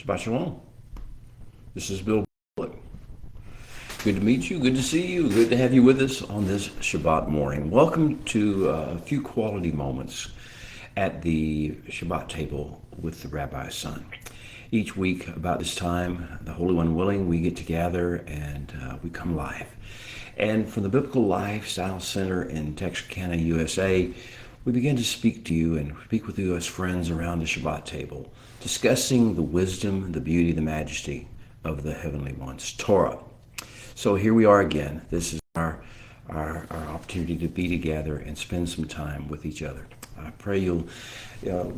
Shabbat Shalom. This is Bill. Good to meet you. Good to see you. Good to have you with us on this Shabbat morning. Welcome to a few quality moments at the Shabbat table with the Rabbi's son. Each week about this time, the Holy One willing, we get together and we come live. And from the Biblical Lifestyle Center in Texarkana, USA, we begin to speak to you and speak with you as friends around the Shabbat table, discussing the wisdom, the beauty, the majesty of the Heavenly One's Torah. So here we are again. This is our opportunity to be together and spend some time with each other. I pray you'll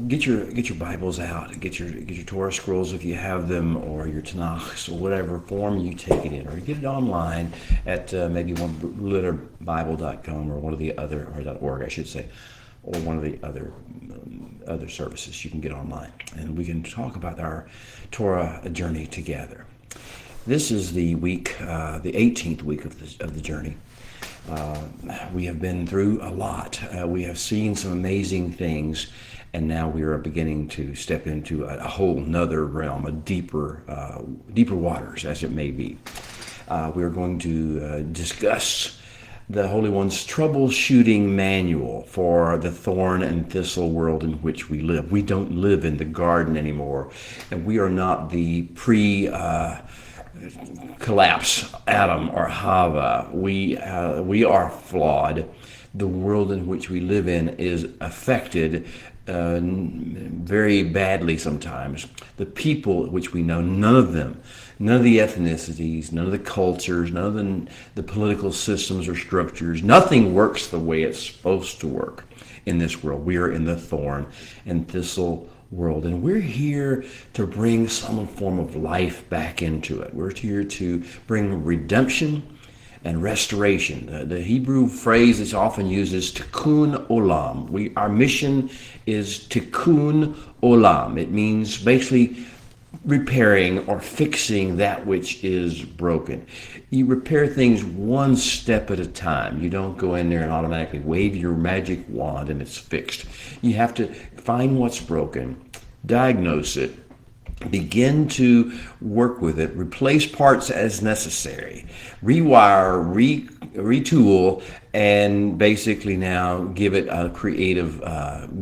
get your Bibles out, get your Torah scrolls if you have them, or your Tanakhs, or whatever form you take it in, or get it online at maybe litterbible.com or one of the other, or .org, I should say, or one of the other services you can get online, and we can talk about our Torah journey together. This is the week, the 18th week of the journey. We have been through a lot. We have seen some amazing things, and now we are beginning to step into a whole nother realm, a deeper waters, as it may be. We are going to discuss the Holy One's troubleshooting manual for the thorn and thistle world in which we live. We don't live in the garden anymore, and we are not the collapse Adam or Hava. We are flawed. The world in which we live in is affected very badly sometimes. The people which we know, none of the ethnicities, none of the cultures, none of the political systems or structures, nothing works the way it's supposed to work in this world. We are in the thorn and thistle world, and we're here to bring some form of life back into it. We're here to bring redemption and restoration. The Hebrew phrase that's often used is tikkun olam. Our mission is tikkun olam. It means basically repairing or fixing that which is broken. You repair things one step at a time. You don't go in there and automatically wave your magic wand and it's fixed. You have to find what's broken, diagnose it, begin to work with it, replace parts as necessary, rewire, retool, and basically now give it a creative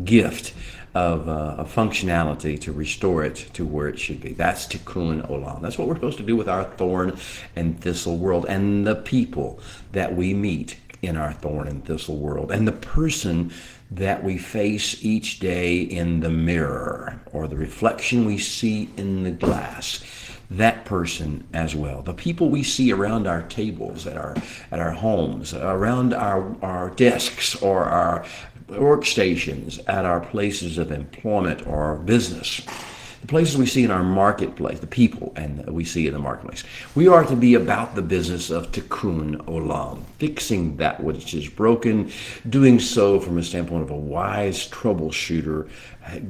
gift of functionality to restore it to where it should be. That's tikkun olam. That's what we're supposed to do with our thorn and thistle world and the people that we meet in our thorn and thistle world and the person that we face each day in the mirror or the reflection we see in the glass. That person as well. The people we see around our tables, at our homes, around our desks or our workstations, at our places of employment or business, the places we see in our marketplace, the people and we see in the marketplace. We are to be about the business of tikkun olam, fixing that which is broken, doing so from a standpoint of a wise troubleshooter,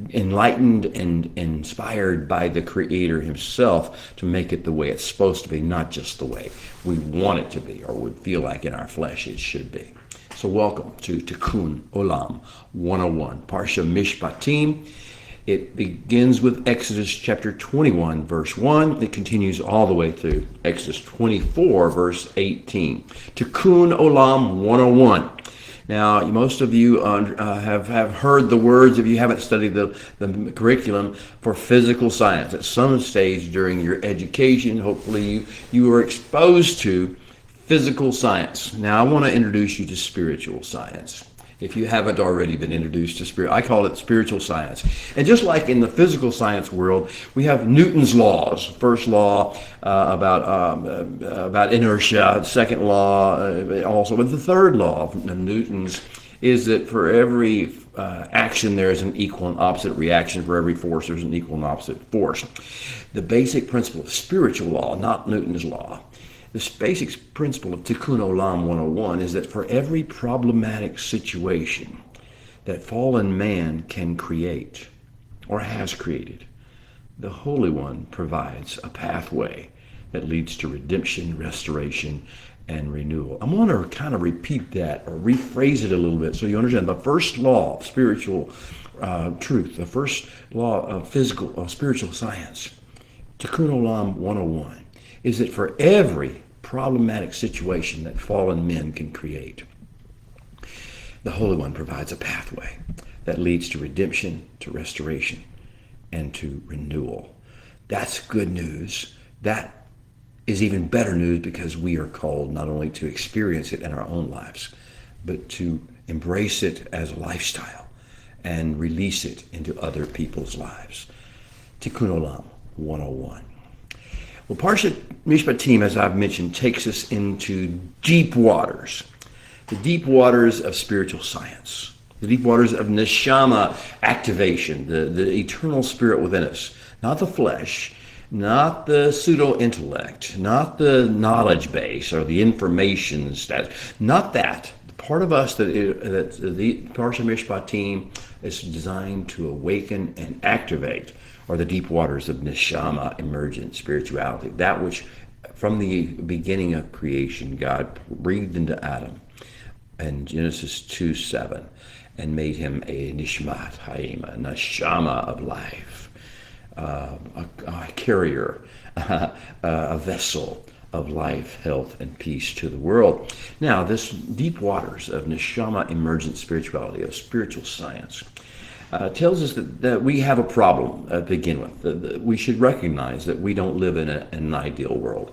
enlightened and inspired by the Creator himself to make it the way it's supposed to be, not just the way we want it to be or would feel like in our flesh it should be. So welcome to Tikkun Olam 101, Parsha Mishpatim. It begins with Exodus chapter 21, verse 1. It continues all the way through Exodus 24, verse 18. Tikkun Olam 101. Now, most of you have heard the words, if you haven't studied the curriculum for physical science. At some stage during your education, hopefully you were exposed to physical science. Now, I want to introduce you to spiritual science. If you haven't already been introduced to spirit, I call it spiritual science. And just like in the physical science world, we have Newton's laws. First law about inertia. Second law also. But the third law of Newton's is that for every action there is an equal and opposite reaction. For every force there's an equal and opposite force. The basic principle of spiritual law, not Newton's law. This basic principle of Tikkun Olam 101 is that for every problematic situation that fallen man can create or has created, the Holy One provides a pathway that leads to redemption, restoration, and renewal. I want to kind of repeat that or rephrase it a little bit so you understand. The first law of spiritual truth, the first law of spiritual science Tikkun Olam 101 is that for every problematic situation that fallen men can create, the Holy One provides a pathway that leads to redemption, to restoration, and to renewal. That's good news. That is even better news because we are called not only to experience it in our own lives, but to embrace it as a lifestyle and release it into other people's lives. Tikkun Olam 101. Well, Parshat Mishpatim, as I've mentioned, takes us into deep waters, the deep waters of spiritual science, the deep waters of neshama activation, the eternal spirit within us, not the flesh, not the pseudo-intellect, not the knowledge base or the information status, not that. The part of us that the Parshat Mishpatim is designed to awaken and activate are the deep waters of neshama, emergent spirituality, that which from the beginning of creation God breathed into Adam in Genesis 2:7 and made him a nishmat hayim, a neshama of life, a carrier, a vessel of life, health, and peace to the world. Now, this deep waters of neshama emergent spirituality, of spiritual science, tells us that we have a problem to begin with. That we should recognize that we don't live in an ideal world.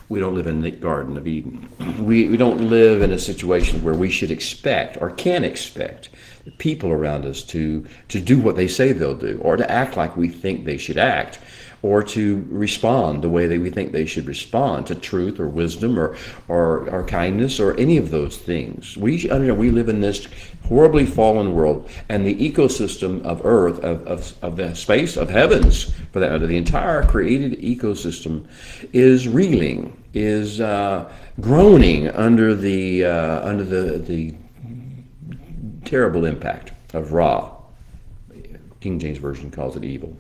We don't live in the Garden of Eden. We don't live in a situation where we should expect or can expect the people around us to do what they say they'll do, or to act like we think they should act, or to respond the way that we think they should respond to truth or wisdom or kindness or any of those things. We live in this horribly fallen world, and the ecosystem of earth, of the space of heavens, for that matter, the entire created ecosystem is reeling, is groaning under the terrible impact of Ra. King James Version calls it evil.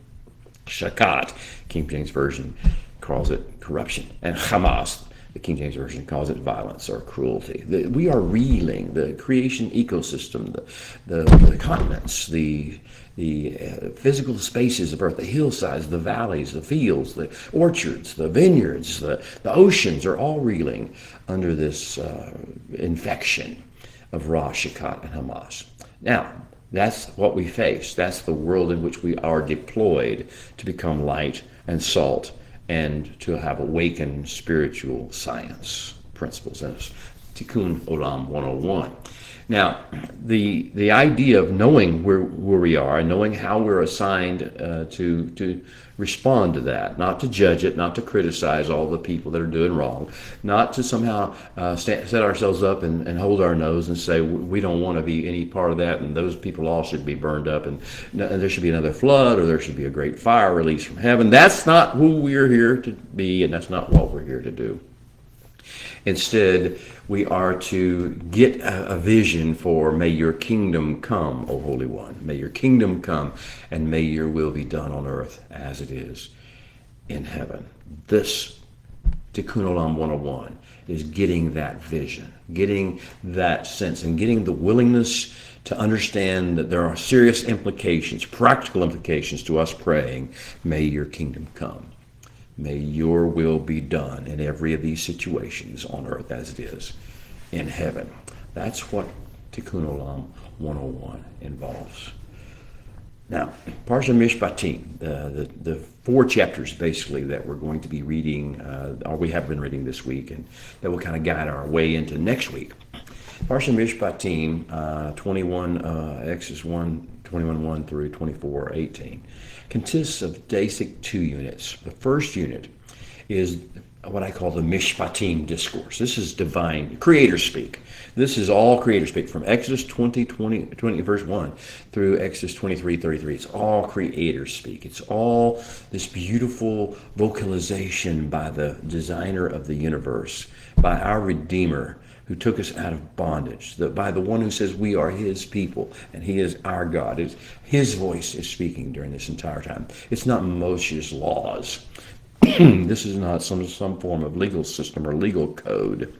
Shakat, King James Version calls it corruption. And Hamas, the King James Version calls it violence or cruelty. We are reeling. The creation ecosystem, the continents, the physical spaces of earth, the hillsides, the valleys, the fields, the orchards, the vineyards, the oceans are all reeling under this infection of Ra, Shakat, and Hamas. Now, that's what we face. That's the world in which we are deployed to become light and salt and to have awakened spiritual science principles. That's Tikkun Olam 101. Now, the idea of knowing where we are and knowing how we're assigned to respond to that, not to judge it, not to criticize all the people that are doing wrong, not to somehow set ourselves up and hold our nose and say we don't want to be any part of that and those people all should be burned up and there should be another flood or there should be a great fire release from heaven. That's not who we're here to be, and that's not what we're here to do. Instead, we are to get a vision for may your kingdom come, O Holy One. May your kingdom come and may your will be done on earth as it is in heaven. This Tikkun Olam 101 is getting that vision, getting that sense, and getting the willingness to understand that there are serious implications, practical implications to us praying, may your kingdom come. May your will be done in every of these situations on earth as it is in heaven. That's what Tikkun Olam 101 involves. Now, Parshat Mishpatim, the 4 chapters basically that we're going to be reading, or we have been reading this week, and that will kind of guide our way into next week. Parshat Mishpatim, Exodus 21:1 through 24:18, consists of basic 2 units. The first unit is what I call the Mishpatim discourse. This is divine creator speak. This is all creator speak from Exodus 20 verse 1 through Exodus 23:33. It's all creator speak. It's all this beautiful vocalization by the designer of the universe, by our Redeemer, who took us out of bondage, by the one who says we are his people and he is our God. His voice is speaking during this entire time. It's not Moshe's laws. This is not some form of legal system or legal code.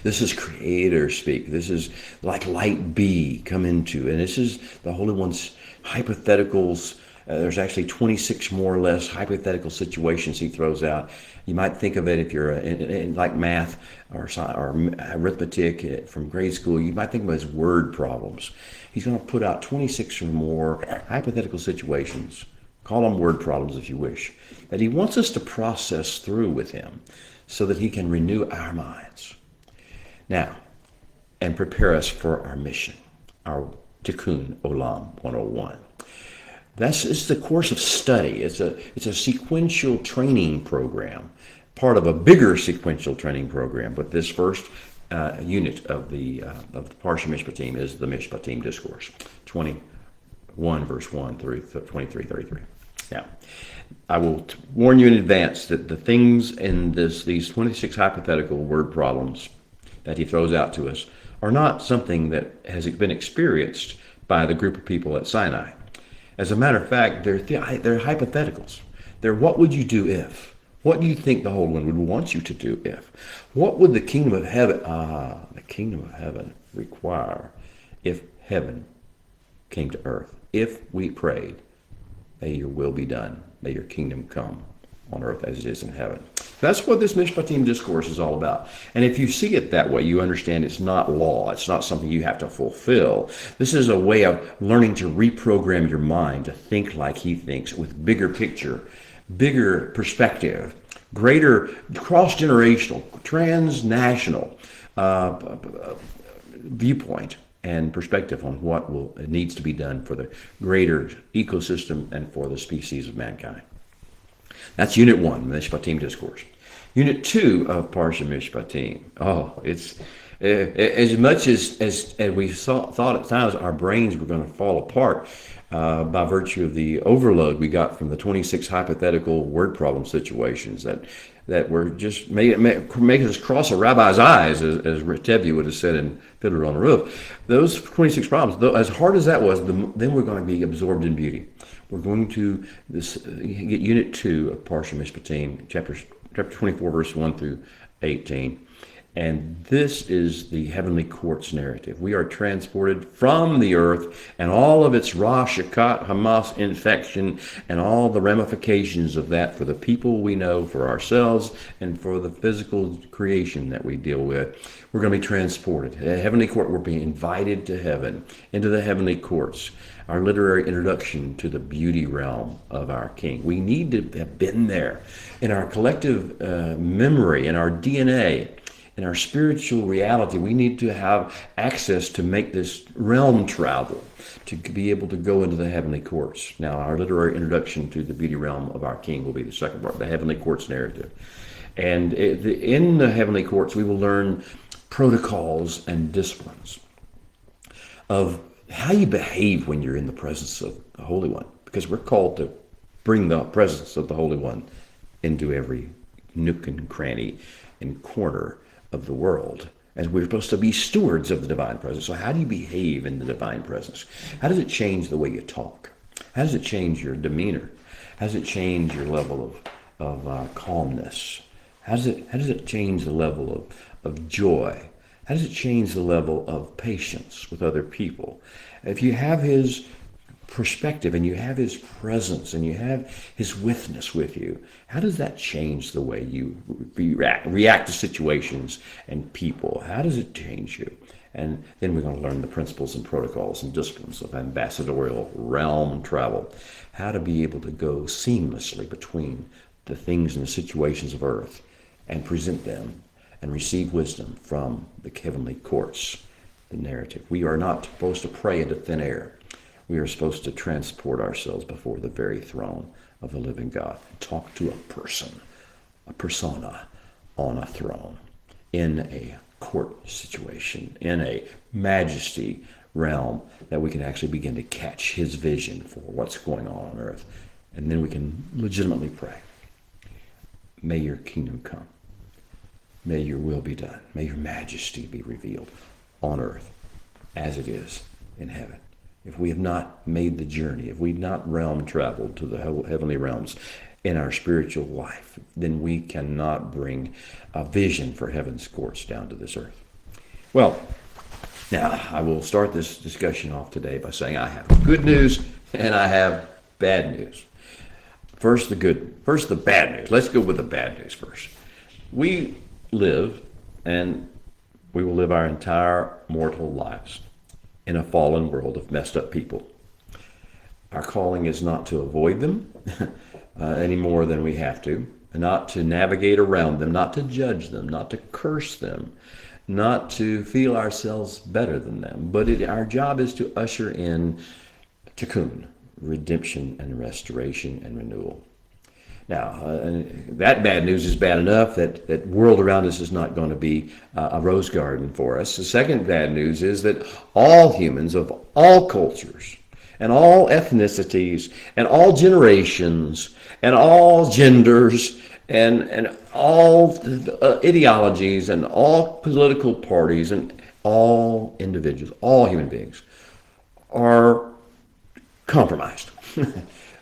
This is creator speak. This is like light be come into, and this is the Holy One's hypotheticals There's actually 26 more or less hypothetical situations he throws out. You might think of it if you're in like math or arithmetic from grade school, you might think of it as word problems. He's going to put out 26 or more hypothetical situations. Call them word problems if you wish, that he wants us to process through with him so that he can renew our minds. Now, and prepare us for our mission, our Tikkun Olam 101. It's the course of study. It's a sequential training program, part of a bigger sequential training program. But this first unit of the Parsha Mishpatim is the Mishpatim discourse, 21 verse 1 through 23:33. Now, I will warn you in advance that the things in these 26 hypothetical word problems that he throws out to us are not something that has been experienced by the group of people at Sinai. As a matter of fact, they're hypotheticals. They're what would you do if? What do you think the Holy One would want you to do if? What would the kingdom of heaven require if heaven came to earth? If we prayed, may your will be done, may your kingdom come on earth as it is in heaven. That's what this Mishpatim discourse is all about. And if you see it that way, you understand it's not law. It's not something you have to fulfill. This is a way of learning to reprogram your mind to think like he thinks, with bigger picture, bigger perspective, greater cross-generational, transnational viewpoint and perspective on what needs to be done for the greater ecosystem and for the species of mankind. That's Unit 1, Mishpatim Discourse. Unit 2 of Parsha Mishpatim. Oh, it's as much as we thought at times our brains were going to fall apart by virtue of the overload we got from the 26 hypothetical word problem situations that were just making us cross a rabbi's eyes, as Tevi would have said in Fiddler on the Roof. Those 26 problems, though, as hard as that was, then we're going to be absorbed in beauty. We're going to get Unit 2 of Parsha Mishpatim, chapter 24, verse 1 through 18. And this is the heavenly courts narrative. We are transported from the earth and all of its Ra, Shakat, Hamas infection and all the ramifications of that for the people we know, for ourselves, and for the physical creation that we deal with. We're going to be transported. Heavenly court, we're being invited to heaven, into the heavenly courts. Our literary introduction to the beauty realm of our King. We need to have been there in our collective memory, in our DNA, in our spiritual reality. We need to have access to make this realm travel, to be able to go into the heavenly courts. Now, our literary introduction to the beauty realm of our King will be the second part, the heavenly courts narrative. And in the heavenly courts, we will learn protocols and disciplines of how you behave when you're in the presence of the Holy One, because we're called to bring the presence of the Holy One into every nook and cranny and corner of the world, as we're supposed to be stewards of the divine presence. So how do you behave in the divine presence? How does it change the way you talk? How does it change your demeanor? How does it change your level of calmness? How does it change the level of joy? How does it change the level of patience with other people? If you have his perspective and you have his presence and you have his witness with you, how does that change the way you react to situations and people? How does it change you? And then we're going to learn the principles and protocols and disciplines of ambassadorial realm travel, how to be able to go seamlessly between the things and the situations of earth and present them and receive wisdom from the heavenly courts, the narrative. We are not supposed to pray into thin air. We are supposed to transport ourselves before the very throne of the living God and talk to a person, a persona on a throne, in a court situation, in a majesty realm, that we can actually begin to catch his vision for what's going on earth. And then we can legitimately pray. May your kingdom come. May your will be done. May your majesty be revealed on earth as it is in heaven. If we have not made the journey, if we've not realm traveled to the heavenly realms in our spiritual life, then we cannot bring a vision for heaven's courts down to this earth. Well, now I will start this discussion off today by saying I have good news and I have bad news. First the bad news. Let's go with the bad news first. We live, and we will live our entire mortal lives in a fallen world of messed up people. Our calling is not to avoid them any more than we have to, and not to navigate around them, not to judge them, not to curse them, not to feel ourselves better than them. But our job is to usher in tikkun, redemption and restoration and renewal. Now, that bad news is bad enough that world around us is not going to be a rose garden for us. The second bad news is that all humans of all cultures and all ethnicities and all generations and all genders and all ideologies and all political parties and all individuals, all human beings are compromised.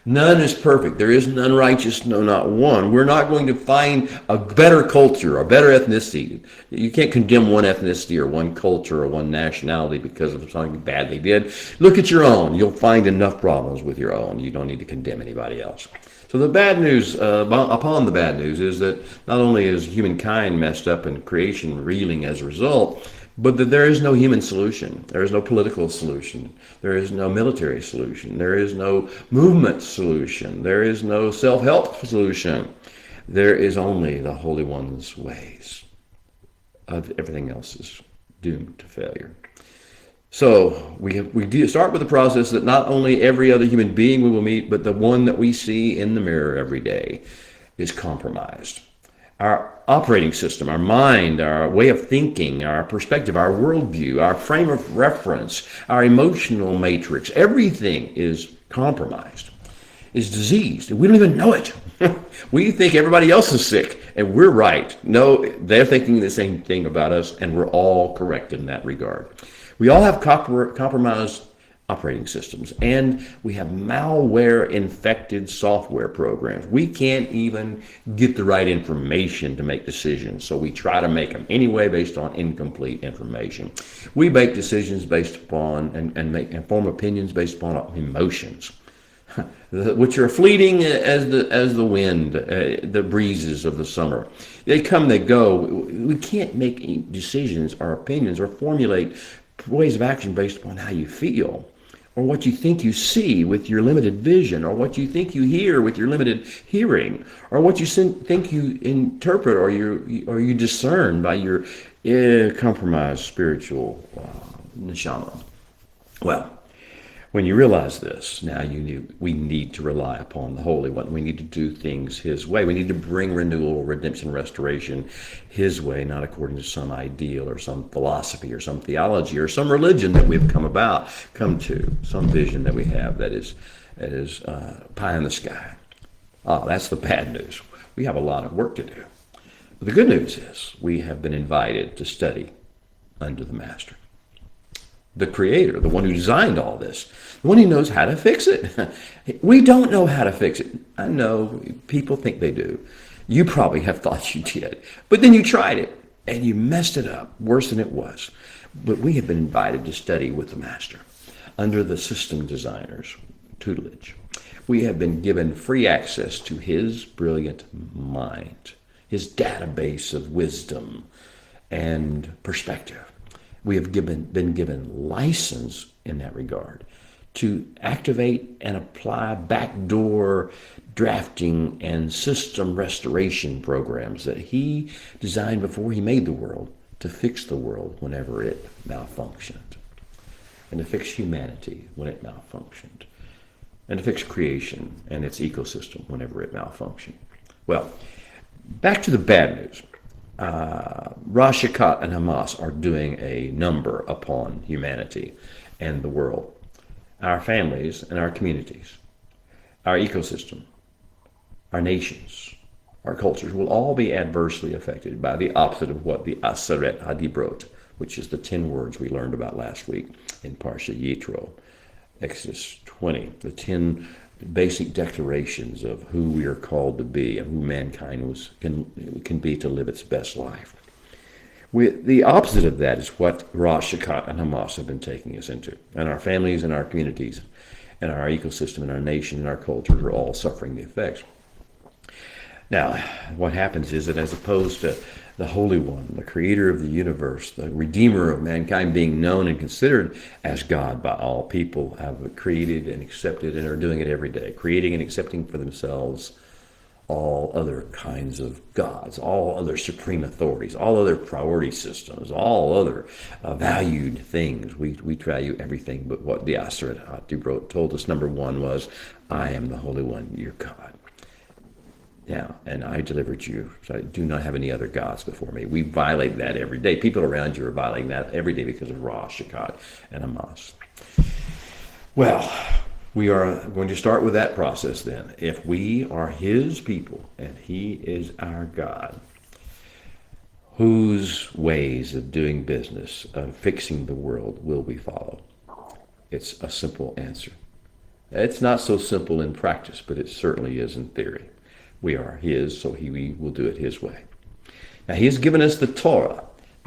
None is perfect. There is none righteous, no, not one. We're not going to find a better culture, a better ethnicity. You can't condemn one ethnicity or one culture or one nationality because of something bad they did. Look at your own. You'll find enough problems with your own. You don't need to condemn anybody else. So the bad news, upon the bad news, is that not only is humankind messed up and creation reeling as a result, but that there is no human solution. There is no political solution. There is no military solution. There is no movement solution. There is no self-help solution. There is only the Holy One's ways. Everything else is doomed to failure. So we do start with the process that not only every other human being we will meet, but the one that we see in the mirror every day is compromised. Our operating system, our mind, our way of thinking, our perspective, our worldview, our frame of reference, our emotional matrix, everything is compromised, is diseased. We don't even know it. We think everybody else is sick, and we're right. No, they're thinking the same thing about us, and we're all correct in that regard. We all have compromised operating systems, and we have malware-infected software programs. We can't even get the right information to make decisions, so we try to make them anyway based on incomplete information. We make decisions based upon and form opinions based upon emotions, which are fleeting as the wind, the breezes of the summer. They come, they go. We can't make decisions or opinions or formulate ways of action based upon how you feel, or what you think you see with your limited vision, or what you think you hear with your limited hearing, or what you think you interpret or you discern by your compromised spiritual neshama. Well, when you realize this, now we need to rely upon the Holy One. We need to do things His way. We need to bring renewal, redemption, restoration His way, not according to some ideal or some philosophy or some theology or some religion that we've come to, some vision that we have that is pie in the sky. That's the bad news. We have a lot of work to do. But the good news is we have been invited to study under the Master, the Creator, the one who designed all this, the one who knows how to fix it. We don't know how to fix it. I know people think they do. You probably have thought you did, but then you tried it and you messed it up worse than it was. But we have been invited to study with the Master under the system designer's tutelage. We have been given free access to his brilliant mind, his database of wisdom and perspective. We have been given license in that regard to activate and apply backdoor drafting and system restoration programs that he designed before he made the world to fix the world whenever it malfunctioned, and to fix humanity when it malfunctioned, and to fix creation and its ecosystem whenever it malfunctioned. Well, back to the bad news. Rosh Hashanah and Hamas are doing a number upon humanity and the world, our families and our communities, our ecosystem, our nations, our cultures will all be adversely affected by the opposite of what the Aseret HaDibrot, which is the 10 words we learned about last week in Parsha Yitro, Exodus 20, the 10 basic declarations of who we are called to be and who mankind can be to live its best life. The opposite of that is what Rosh Hashanah and Hamas have been taking us into, and our families and our communities. and our ecosystem and our nation and our culture are all suffering the effects. Now, what happens is that as opposed to the Holy One, the creator of the universe, the redeemer of mankind, being known and considered as God by all, people have created and accepted and are doing it every day, creating and accepting for themselves all other kinds of gods, all other supreme authorities, all other priority systems, all other valued things. We value everything but what the Aseret HaDibrot told us. Number one was, I am the Holy One, your God. Yeah, and I delivered you, so I do not have any other gods before me. We violate that every day. People around you are violating that every day because of Ra, Shakad, and Hamas. Well, we are going to start with that process then. If we are his people and he is our God, whose ways of doing business, of fixing the world, will we follow? It's a simple answer. It's not so simple in practice, but it certainly is in theory. We are his, so we will do it his way. Now, he has given us the Torah,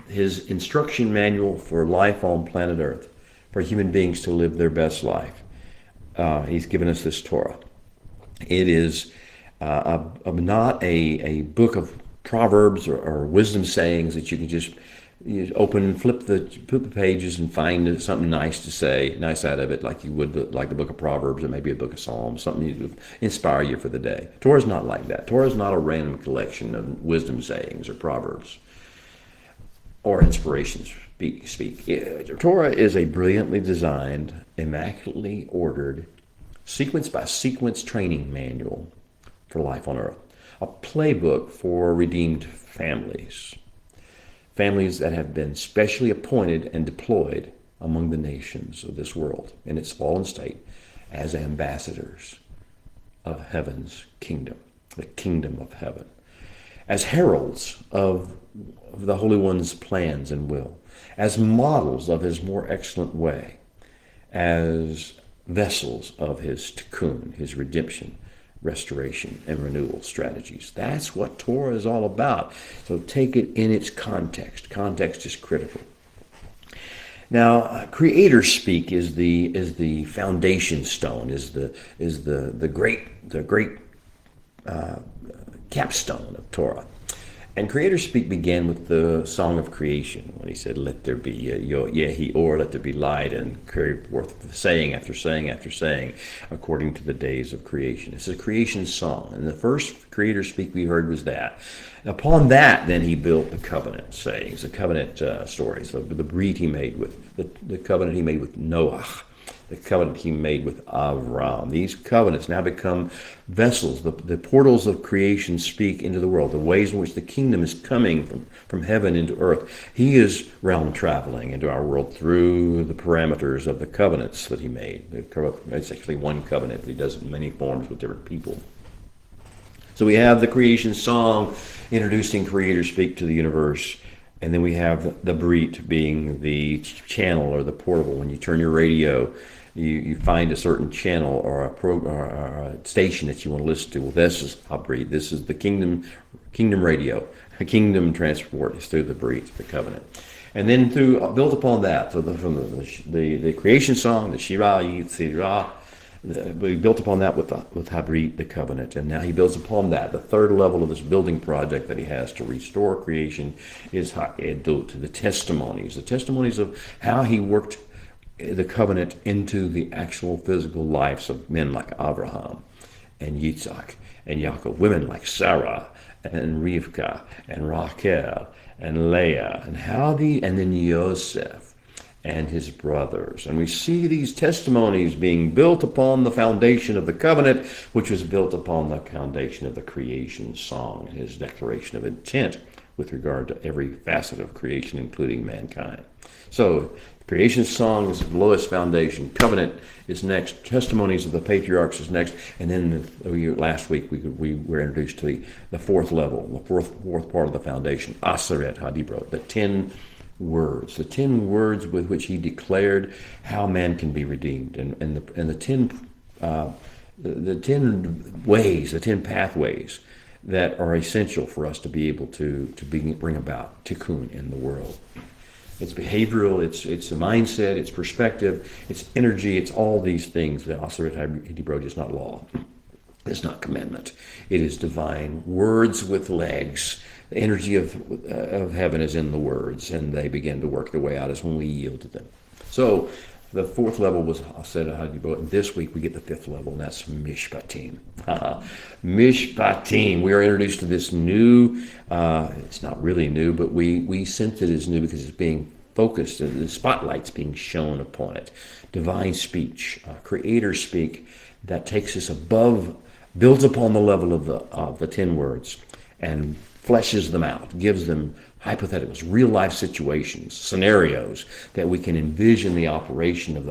his instruction manual for life on planet Earth, for human beings to live their best life. He's given us this Torah. It is not a book of proverbs or wisdom sayings that you can just open and flip the pages and find something nice to say, nice out of it, like you would like the book of Proverbs or maybe a book of Psalms, something to inspire you for the day. Torah is not like that. Torah is not a random collection of wisdom sayings or proverbs or inspirations. Torah is a brilliantly designed, immaculately ordered, sequence by sequence training manual for life on earth. A playbook for redeemed families. Families that have been specially appointed and deployed among the nations of this world in its fallen state as ambassadors of heaven's kingdom, the kingdom of heaven, as heralds of the Holy One's plans and will, as models of his more excellent way, as vessels of his tikkun, his redemption, restoration, and renewal strategies. That's what Torah is all about. So take it in its context. Context is critical. Now, creator speak is the foundation stone, is the great capstone of Torah. And creator speak began with the song of creation when he said, "Let there be yehi or, let there be light," and carried forth saying after saying after saying, according to the days of creation. It's a creation song, and the first creator speak we heard was that. Upon that, then he built the covenant sayings, the covenant stories, the breed he made with the covenant he made with Noah, the covenant he made with Avram. These covenants now become vessels. The portals of creation speak into the world, the ways in which the kingdom is coming from heaven into earth. He is realm traveling into our world through the parameters of the covenants that he made. It's actually one covenant, but he does it in many forms with different people. So we have the creation song introducing creator speak to the universe. And then we have the Brit being the channel or the portable. When you turn your radio, you find a certain channel or a station that you want to listen to. Well, this is a Brit. This is the kingdom radio. A kingdom transport is through the Brit, the covenant. And then built upon that, so from the creation song, the Shirah Yitzirah, we built upon that with Habrit, the covenant, and now he builds upon that. The third level of this building project that he has to restore creation is Ha'edut, the testimonies of how he worked the covenant into the actual physical lives of men like Abraham and Yitzhak and Yaakov, women like Sarah and Rivka and Rachel and Leah, and then Yosef and his brothers. And we see these testimonies being built upon the foundation of the covenant, which was built upon the foundation of the creation song, his declaration of intent with regard to every facet of creation, including mankind. So creation song is the lowest foundation. Covenant is next. Testimonies of the patriarchs is next. And then last week we were introduced to the fourth level, the fourth part of the foundation, Aseret HaDibrot, the 10 words with which he declared how man can be redeemed, and the 10 ways, the 10 pathways that are essential for us to be able to bring about tikkun in the world. It's behavioral, it's a mindset, it's perspective, it's energy, it's all these things. The Aseret HaDibro is not law. It's not commandment. It is divine. Words with legs. The energy of heaven is in the words, and they begin to work their way out as when we yield to them. So the fourth level was Aseret HaDibro. This week we get the fifth level, and that's Mishpatim. Mishpatim. We are introduced to this new, it's not really new, but we sense it as new because it's being focused, the spotlight's being shown upon it. Divine speech, creator speak that takes us above, builds upon the level of the 10 words and fleshes them out, gives them hypotheticals, real life situations, scenarios that we can envision the operation of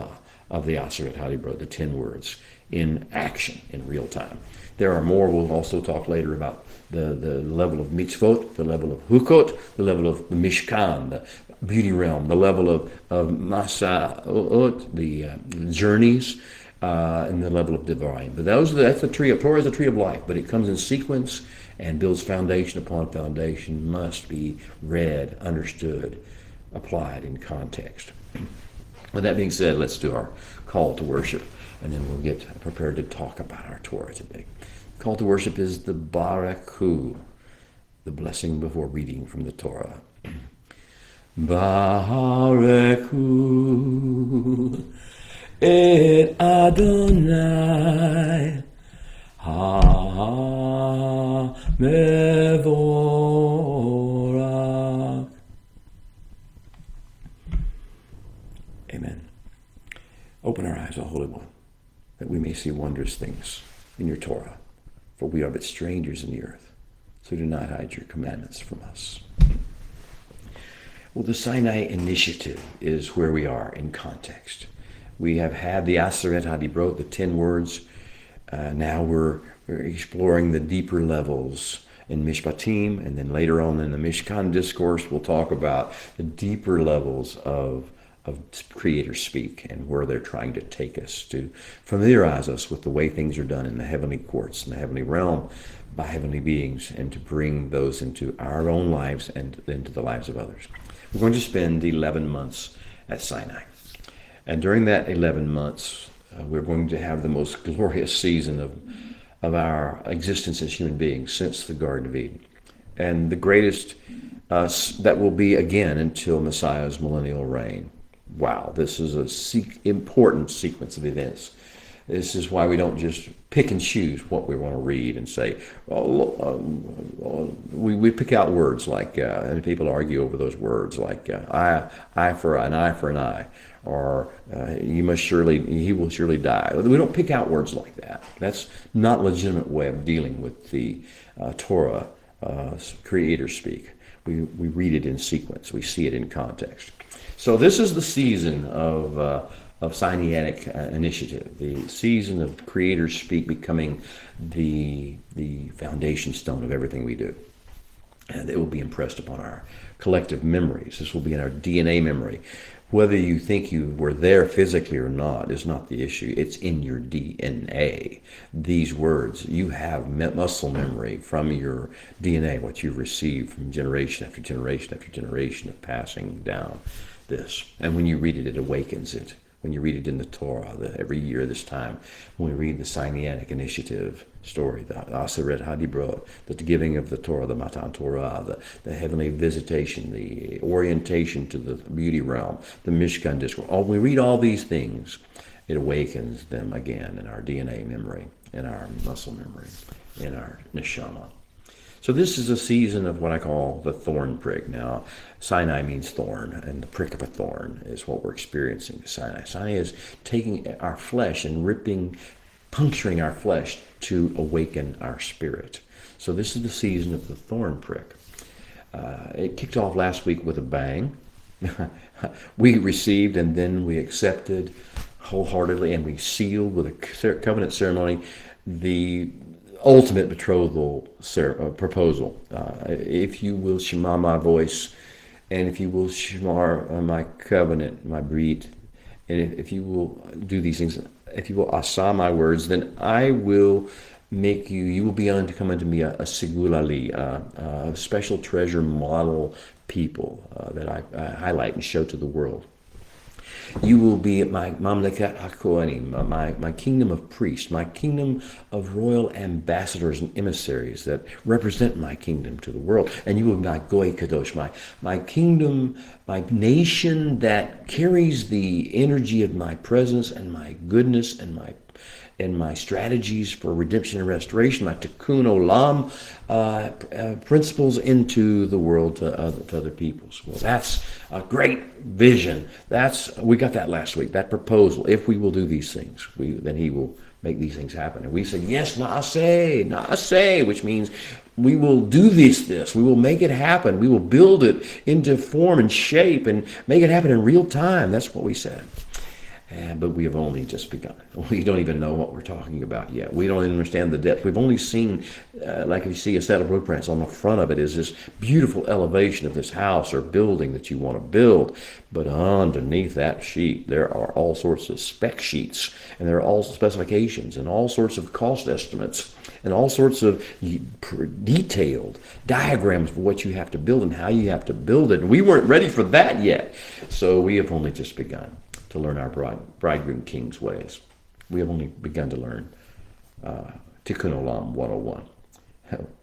the Aseret HaDibro, the 10 words, in action, in real time. There are more. We'll also talk later about the level of mitzvot, the level of hukot, the level of the mishkan, the beauty realm, the level of masa'ot, the journeys, and the level of divine. But that's the tree of Torah is the tree of life, but it comes in sequence and builds foundation upon foundation, must be read, understood, applied in context. With that being said, let's do our call to worship, and then we'll get prepared to talk about our Torah today. Call to worship is the Baraku, the blessing before reading from the Torah. Baraku et Adonai ha-mevorach. Amen. Open our eyes, O Holy One, that we may see wondrous things in your Torah, for we are but strangers in the earth, so do not hide your commandments from us. Well, the Sinai initiative is where we are in context. We have had the Aseret HaDibro, the 10 words. Now we're exploring the deeper levels in Mishpatim, and then later on in the Mishkan discourse, we'll talk about the deeper levels of creator speak and where they're trying to take us to familiarize us with the way things are done in the heavenly courts, in the heavenly realm, by heavenly beings, and to bring those into our own lives and into the lives of others. We're going to spend 11 months at Sinai. And during that 11 months, we're going to have the most glorious season of our existence as human beings since the Garden of Eden. And the greatest that will be again until Messiah's millennial reign. Wow, this is an important sequence of events. This is why we don't just pick and choose what we want to read and say, we pick out words like, and people argue over those words like eye for an eye, or he will surely die. We don't pick out words like that. That's not a legitimate way of dealing with the Torah creator speak. We read it in sequence. We see it in context. So this is the season of Sinaitic initiative, the season of creator speak becoming the foundation stone of everything we do. And it will be impressed upon our collective memories. This will be in our DNA memory. Whether you think you were there physically or not is not the issue. It's in your DNA. These words, you have muscle memory from your DNA, what you've received from generation after generation after generation of passing down this. And when you read it, it awakens it. When you read it in the Torah, every year this time, when we read the Sinaitic initiative story, the Aseret HaDibro, the giving of the Torah, the Matan Torah, the heavenly visitation, the orientation to the beauty realm, the Mishkan discourse. When we read all these things, it awakens them again in our DNA memory, in our muscle memory, in our neshama. So this is a season of what I call the thorn prick. Now, Sinai means thorn, and the prick of a thorn is what we're experiencing at Sinai. Sinai is taking our flesh and puncturing our flesh to awaken our spirit. So this is the season of the thorn prick. It kicked off last week with a bang. We received and then we accepted wholeheartedly, and we sealed with a covenant ceremony the ultimate betrothal proposal. If you will shema my voice, and if you will shema my covenant, my brit, and if you will do these things, if you will asa my words, then I will make you will be come unto me a segulali, a special treasure model people that I highlight and show to the world. You will be my Mamlekat HaKohanim, my kingdom of priests, my kingdom of royal ambassadors and emissaries that represent my kingdom to the world. And you will be my Goy Kadosh, my kingdom, my nation that carries the energy of my presence and my goodness and my strategies for redemption and restoration, my Tikkun Olam principles into the world to other peoples. Well, that's a great vision. We got that last week, that proposal. If we will do these things, then he will make these things happen. And we said, yes, Naaseh, which means we will do this. We will make it happen. We will build it into form and shape and make it happen in real time. That's what we said. But we have only just begun. We don't even know what we're talking about yet. We don't understand the depth. We've only seen, like you see a set of blueprints. On the front of it is this beautiful elevation of this house or building that you want to build. But underneath that sheet, there are all sorts of spec sheets, and there are all specifications and all sorts of cost estimates and all sorts of detailed diagrams for what you have to build and how you have to build it. And we weren't ready for that yet. So we have only just begun to learn our bridegroom king's ways. We have only begun to learn Tikkun Olam 101.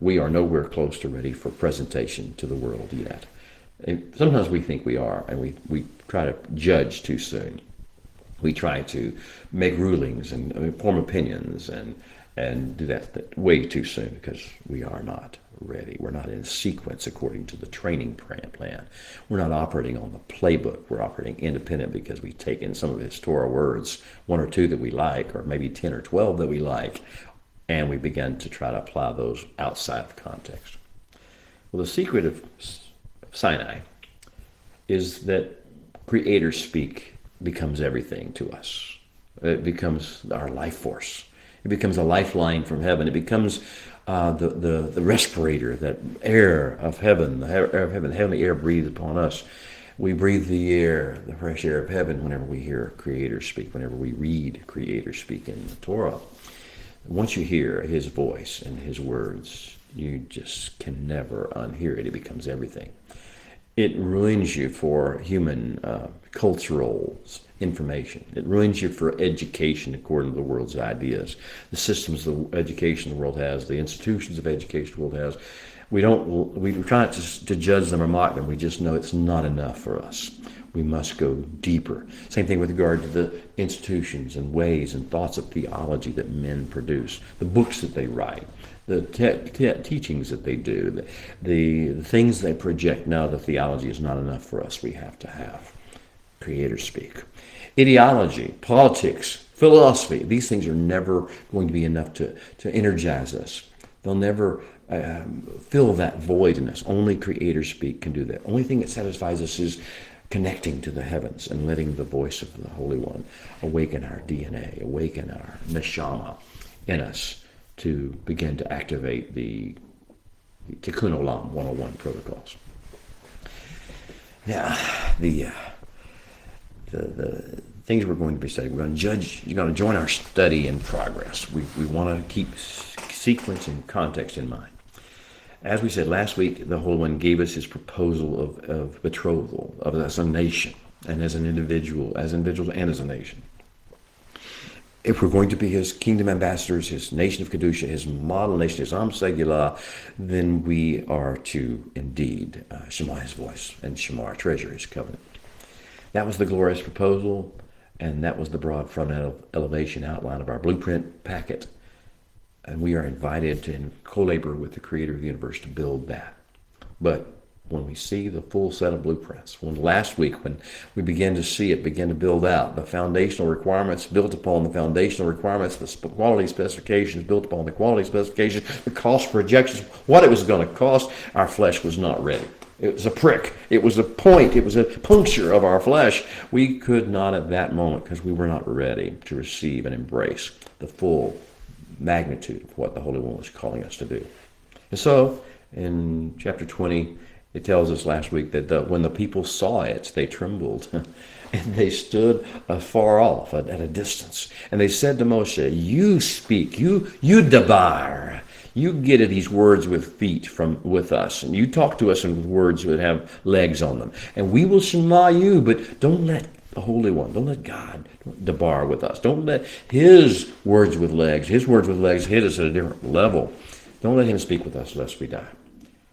We are nowhere close to ready for presentation to the world yet. Sometimes we think we are, and we try to judge too soon. We try to make rulings and form opinions and do that way too soon because we are not ready. We're not in sequence according to the training plan. We're not operating on the playbook. We're operating independent because we've taken some of his Torah words, one or two that we like, or maybe 10 or 12 that we like, and we begin to try to apply those outside of context. Well, the secret of Sinai is that Creator speak becomes everything to us. It becomes our life force. It becomes a lifeline from heaven. It becomes the respirator, that air of heaven, the air of heaven, heavenly air breathed upon us. We breathe the air, the fresh air of heaven whenever we hear Creator speak, whenever we read Creator speak in the Torah. Once you hear his voice and his words, you just can never unhear it. It becomes everything. It ruins you for human cultural information. It ruins you for education according to the world's ideas. The systems of education the world has, the institutions of education the world has. We try not to judge them or mock them. We just know it's not enough for us. We must go deeper. Same thing with regard to the institutions and ways and thoughts of theology that men produce, the books that they write, the teachings that they do, the things they project. No, the theology is not enough for us. We have to have Creator speak. Ideology, politics, philosophy, these things are never going to be enough to energize us. They'll never fill that void in us. Only Creator speak can do that. Only thing that satisfies us is connecting to the heavens and letting the voice of the Holy One awaken our DNA, awaken our neshama in us to begin to activate the Tikkun Olam 101 protocols. Now, the things we're going to be studying, we're going to judge. You're going to join our study in progress. We want to keep sequence and context in mind. As we said last week, the Holy One gave us his proposal of betrothal of as a nation and as an individual, as individuals and as a nation. If we're going to be his kingdom ambassadors, his nation of Kedusha, his model nation, his Am Segulah, then we are to indeed shema his voice and shema our treasure, his covenant. That was the glorious proposal, and that was the broad front elevation outline of our blueprint packet. And we are invited to co-labor with the Creator of the universe to build that. But when we see the full set of blueprints, last week when we began to see it begin to build out, the foundational requirements built upon the foundational requirements, the quality specifications built upon the quality specifications, the cost projections, what it was going to cost, our flesh was not ready. It was a prick. It was a point. It was a puncture of our flesh. We could not at that moment, because we were not ready to receive and embrace the full magnitude of what the Holy One was calling us to do. And so, in chapter 20, it tells us last week that when the people saw it, they trembled, and they stood afar off at a distance. And they said to Moshe, "You speak, you dabar, You get at these words with feet from with us, and you talk to us with words that have legs on them. And we will shema you, but don't let the Holy One, don't let God debar with us. Don't let his words with legs hit us at a different level. Don't let him speak with us lest we die.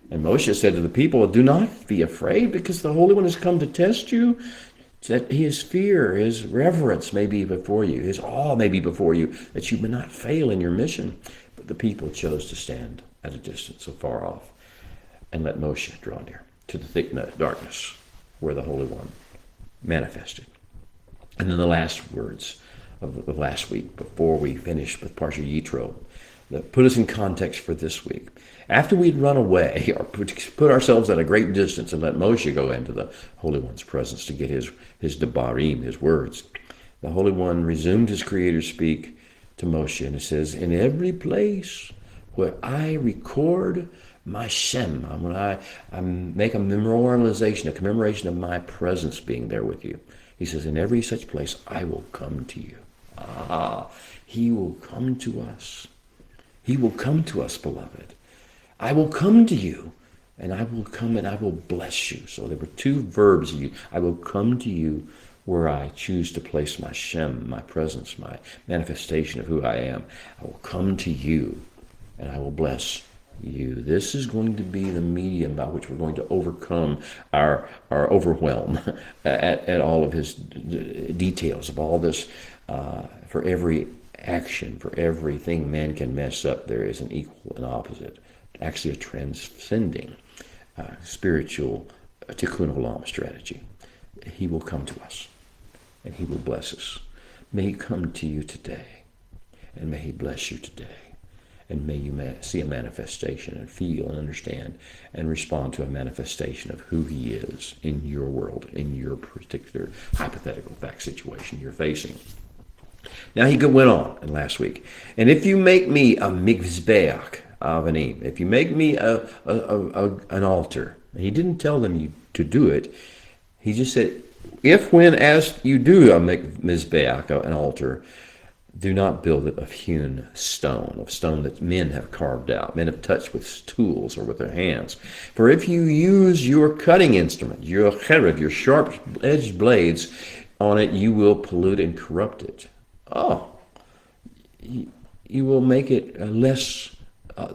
And Moshe said to the people, do not be afraid, because the Holy One has come to test you, that his fear, his reverence may be before you, his awe may be before you, that you may not fail in your mission. But the people chose to stand at a distance, so far off, and let Moshe draw near to the thick darkness where the Holy One manifested. And then the last words of the last week, before we finish with Parsha Yitro, that put us in context for this week. After we'd run away, or put ourselves at a great distance and let Moshe go into the Holy One's presence to get his debarim, his words, the Holy One resumed his Creator speak to Moshe, and it says, in every place where I record my Shem, when I make a memorialization, a commemoration of my presence being there with you, he says, in every such place I will come to you. He will come to us. He will come to us, beloved. I will come to you, and I will come and I will bless you. So there were two verbs. I will come to you where I choose to place my Shem, my presence, my manifestation of who I am. I will come to you, and I will bless you. This is going to be the medium by which we're going to overcome our overwhelm at all of his details of all this. For every action, for everything man can mess up, there is an equal and opposite. Actually a transcending spiritual tikkun olam strategy. He will come to us, and he will bless us. May he come to you today, and may he bless you today. And may you see a manifestation and feel and understand and respond to a manifestation of who he is in your world, in your particular hypothetical fact situation you're facing. Now he went on in last week. And if you make me a mizbeach avanim, if you make me an altar, he didn't tell them to do it. He just said, as you do a mizbeach, an altar, do not build it of hewn stone, of stone that men have carved out, men have touched with tools or with their hands. For if you use your cutting instrument, your cherev, your sharp-edged blades on it, you will pollute and corrupt it. You will make it less.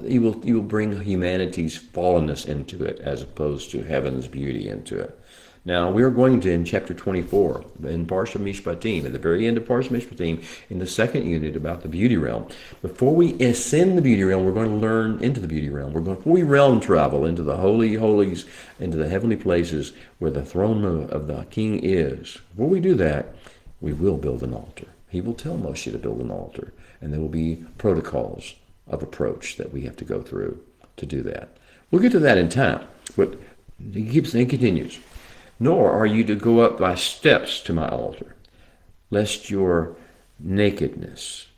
You will bring humanity's fallenness into it, as opposed to heaven's beauty into it. Now, we're going to, in chapter 24, in Parsha Mishpatim, at the very end of Parsha Mishpatim, in the second unit about the beauty realm. Before we ascend the beauty realm, we're going to learn into the beauty realm. Before we realm travel into the holy holies, into the heavenly places where the throne of the king is. Before we do that, we will build an altar. He will tell Moshe to build an altar, and there will be protocols of approach that we have to go through to do that. We'll get to that in time, but he continues. Nor are you to go up by steps to my altar, lest your nakedness,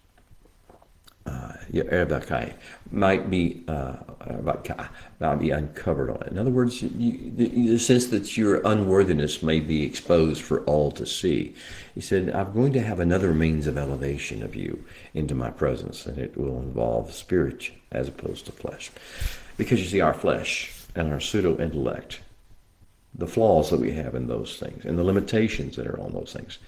your erbakai, might be uncovered on it. In other words, the sense that your unworthiness may be exposed for all to see. He said, I'm going to have another means of elevation of you into my presence, and it will involve spirit as opposed to flesh. Because you see, our flesh and our pseudo-intellect, the flaws that we have in those things and the limitations that are on those things,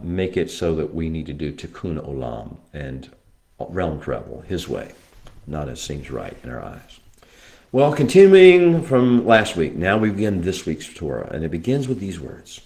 make it so that we need to do tikkun olam and realm travel his way, not as seems right in our eyes. Well, continuing from last week, now we begin this week's Torah, and it begins with these words.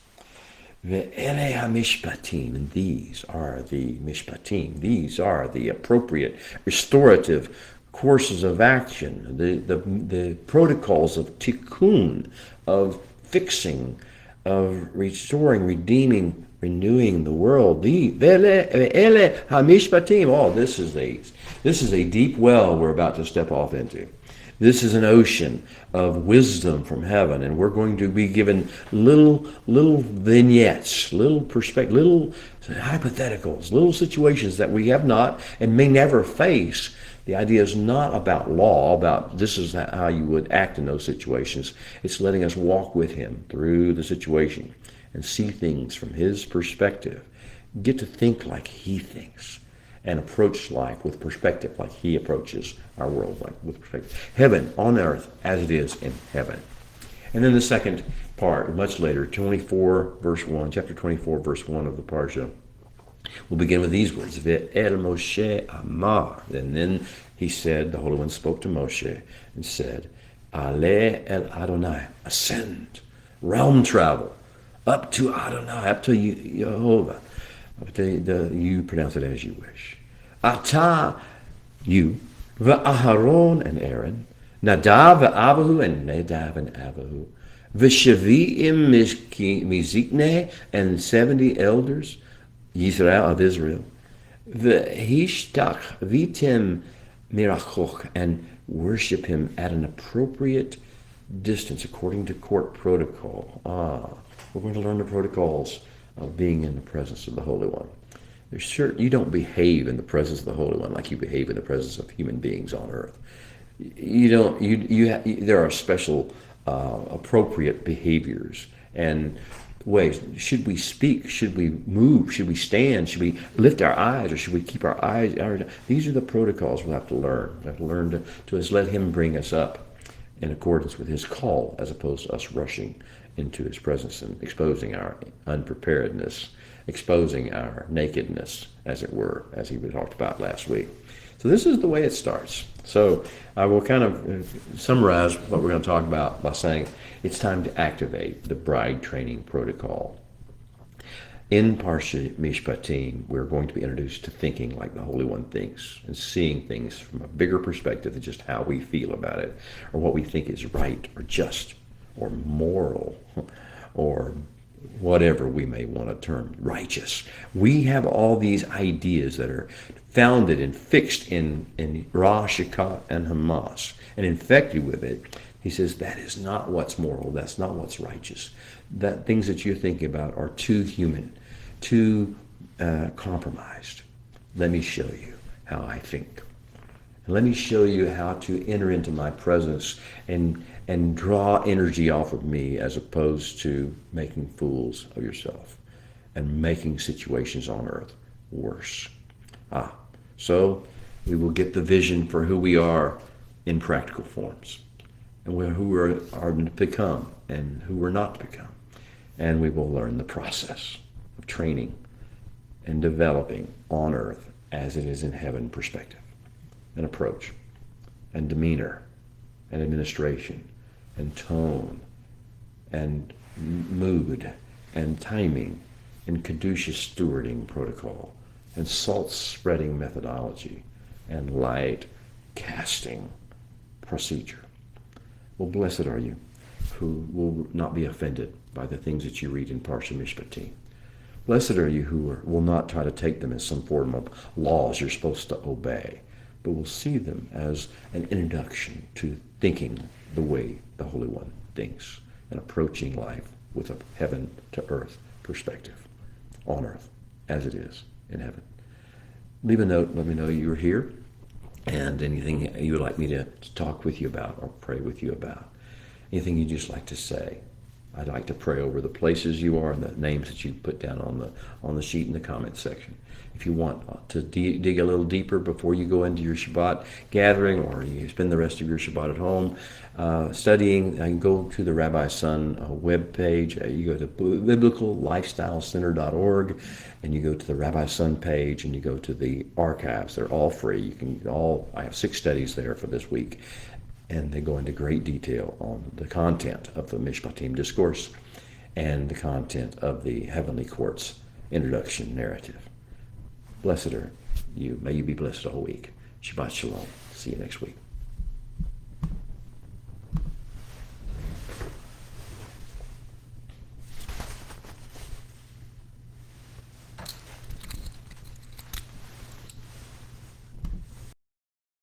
Ve'ele ha-mishpatim, and these are the mishpatim. These are the appropriate restorative courses of action, the protocols of tikkun, of fixing, of restoring, redeeming, renewing the world. Ve'ele ha-mishpatim. This is a deep well we're about to step off into. This is an ocean of wisdom from heaven, and we're going to be given little vignettes, little perspective, little hypotheticals, little situations that we have not and may never face. The idea is not about law, about this is how you would act in those situations. It's letting us walk with him through the situation and see things from his perspective. Get to think like he thinks. and approach life with perspective, like he approaches our world like with perspective. Heaven on earth as it is in heaven. And then the second part, much later, 24 verse 1, chapter 24 verse 1 of the Parsha, we'll begin with these words. Ve'el Moshe Amar. And then he said, the Holy One spoke to Moshe and said, Ale el Adonai, ascend, realm travel, up to Adonai, up to Jehovah. You pronounce it as you wish. Ata, you, V'Aharon and Aaron, Nadav v'Abahu and Nadav and Abahu, V'Shavi'im Mizikne and 70 elders, Yisrael of Israel, V'Hishtach Vitim Mirachoch, and worship him at an appropriate distance according to court protocol. We're going to learn the protocols of being in the presence of the Holy One. There's certain, you don't behave in the presence of the Holy One like you behave in the presence of human beings on earth. There are special appropriate behaviors and ways. Should we speak? Should we move? Should we stand? Should we lift our eyes, or should we keep our eyes? These are the protocols we'll have to learn. We have to learn to let him bring us up in accordance with his call, as opposed to us rushing into his presence and exposing our unpreparedness, exposing our nakedness, as it were, as he talked about last week. So this is the way it starts. So I will kind of summarize what we're going to talk about by saying it's time to activate the bride training protocol. In Parsha Mishpatim, we're going to be introduced to thinking like the Holy One thinks and seeing things from a bigger perspective than just how we feel about it or what we think is right or just or moral or whatever we may want to term righteous. We have all these ideas that are founded and fixed in Ra, Shekah, and Hamas and infected with it. He says that is not what's moral. That's not what's righteous. That things that you're thinking about are too human, too compromised. Let me show you how I think. And let me show you how to enter into my presence and draw energy off of me, as opposed to making fools of yourself and making situations on earth worse. So we will get the vision for who we are in practical forms, and who we are to become and who we're not to become. And we will learn the process of training and developing on earth as it is in heaven perspective and approach and demeanor and administration and tone and mood and timing and caduceus stewarding protocol and salt spreading methodology and light casting procedure. Well, blessed are you who will not be offended by the things that you read in Parsha Mishpatim. Blessed are you who will not try to take them as some form of laws you're supposed to obey, but will see them as an introduction to thinking the way the Holy One thinks and approaching life with a heaven to earth perspective, on earth as it is in heaven. Leave a note, let me know you're here, and anything you would like me to talk with you about or pray with you about. Anything you'd just like to say. I'd like to pray over the places you are and the names that you put down on the sheet in the comments section. If you want to dig a little deeper before you go into your Shabbat gathering, or you spend the rest of your Shabbat at home studying, you can go to the Rabbi Sun webpage. You go to biblicallifestylecenter.org, and you go to the Rabbi Sun page, and you go to the archives. They're all free. I have 6 studies there for this week, and they go into great detail on the content of the Mishpatim discourse and the content of the Heavenly Court's introduction narrative. Blessed are you. May you be blessed all week. Shabbat Shalom. See you next week.